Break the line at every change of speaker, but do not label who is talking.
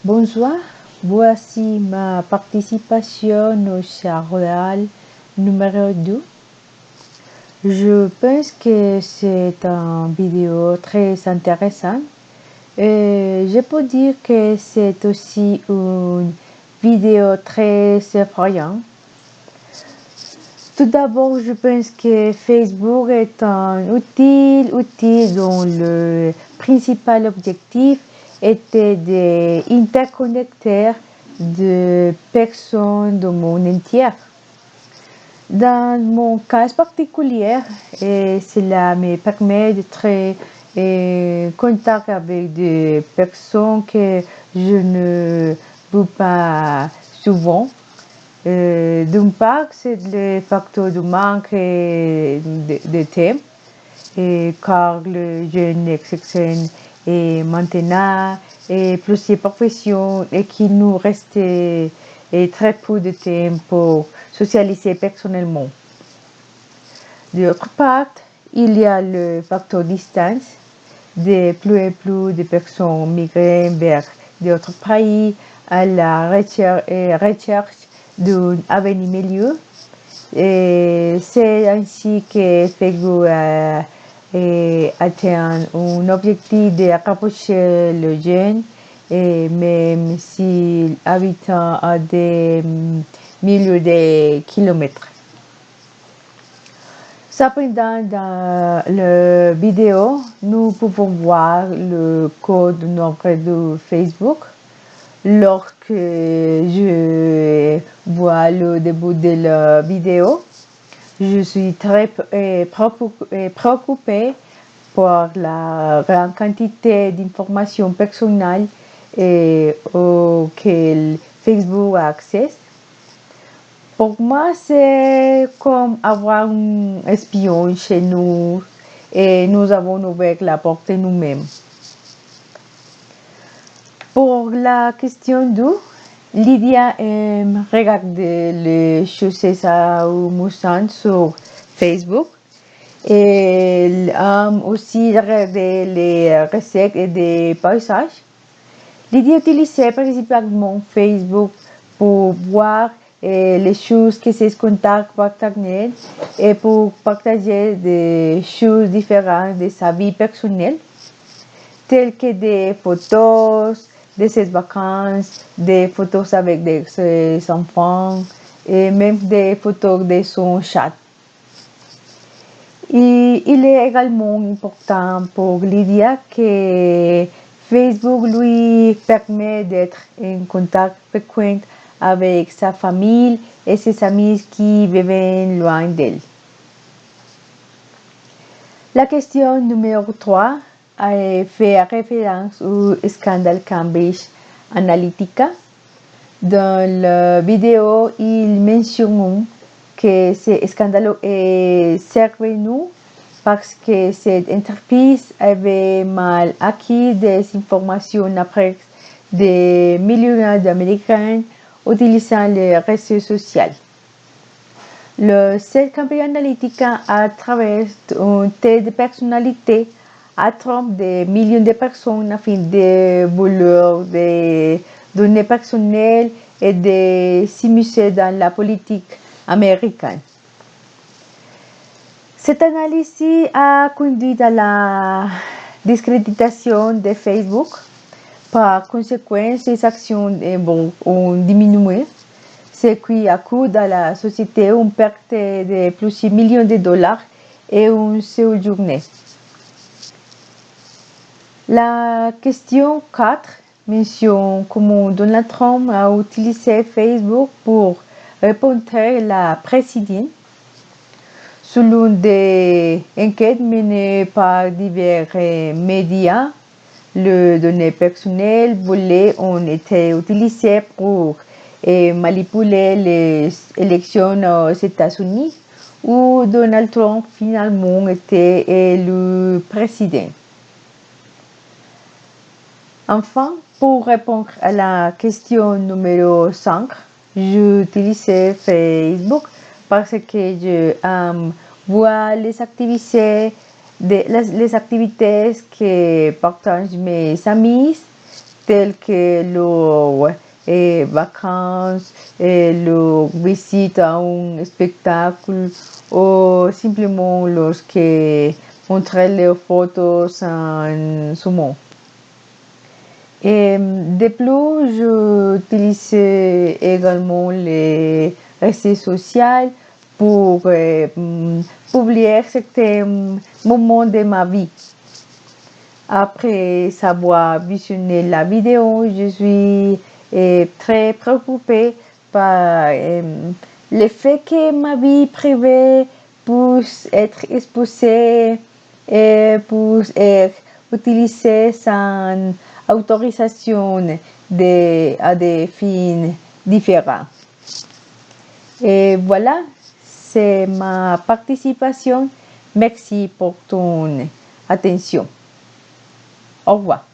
Bonsoir, voici ma participation au char royal numéro 2. Je pense que c'est une vidéo très intéressante et je peux dire que c'est aussi une vidéo très effrayante. Tout d'abord, je pense que Facebook est un outil dont le principal objectif était d'interconnecter de personnes du monde entier. Dans mon cas particulier, cela me permet d'être en contact avec des personnes que je ne vois pas souvent. D'une part, c'est le facteur du manque de temps, car le jeune exception est maintenant plusieurs professions et qu'il nous reste très peu de temps pour socialiser personnellement. D'autre part, il y a le facteur distance. De plus en plus de personnes migrent vers d'autres pays à la recherche d'un avenir meilleur. Et c'est ainsi que Facebook atteint un objectif de rapprocher le jeune, et même s'il habite à des milliers de kilomètres. Cependant, dans la vidéo, nous pouvons voir le code nombre de Facebook. Lorsque je vois le début de la vidéo, je suis très préoccupée par la grande quantité d'informations personnelles auxquelles Facebook a accès. Pour moi, c'est comme avoir un espion chez nous et nous avons ouvert la porte nous-mêmes. Pour la question 2, Lydia aime regarder les choses amusantes sur Facebook. Elle aime aussi regarder les recettes et des paysages. Lydia utilisait principalement Facebook pour voir les choses que ses contacts partagent et pour partager des choses différentes de sa vie personnelle, telles que des photos de ses vacances, des photos avec ses enfants et même des photos de son chat. Et il est également important pour Lydia que Facebook lui permet d'être en contact fréquent avec sa famille et ses amis qui vivent loin d'elle. La question numéro 3 fait référence au scandale Cambridge Analytica. Dans la vidéo, il mentionne que ce scandale est survenu parce que cette entreprise avait mal acquis des informations après des millions d'Américains utilisant les réseaux sociaux. Cette Cambridge Analytica, à travers un test de personnalité, a trompé des millions de personnes afin de voler des données personnelles et de s'immiscer dans la politique américaine. Cette analyse a conduit à la discréditation de Facebook. Par conséquent, ses actions ont diminué, ce qui a coûté à la société une perte de plusieurs millions de dollars et une seule journée. La question 4 mentionne comment Donald Trump a utilisé Facebook pour répondre à la présidente. Selon des enquêtes menées par divers médias, les données personnelles volées ont été utilisées pour manipuler les élections aux États-Unis, où Donald Trump finalement était élu président. Enfin, pour répondre à la question numéro 5, j'utilisais Facebook parce que j'aime voir les activités que partagent mes amis, telles que les vacances, le visite à un spectacle ou simplement lorsque montrer les photos en sumo. Et de plus, j'utilise également les réseaux sociaux pour publier certains moments de ma vie. Après avoir visionné la vidéo, je suis très préoccupée par le fait que ma vie privée puisse être exposée et puisse être utilisée sans autorisation à des fins différents. Et voilà, c'est ma participation. Merci pour ton attention. Au revoir.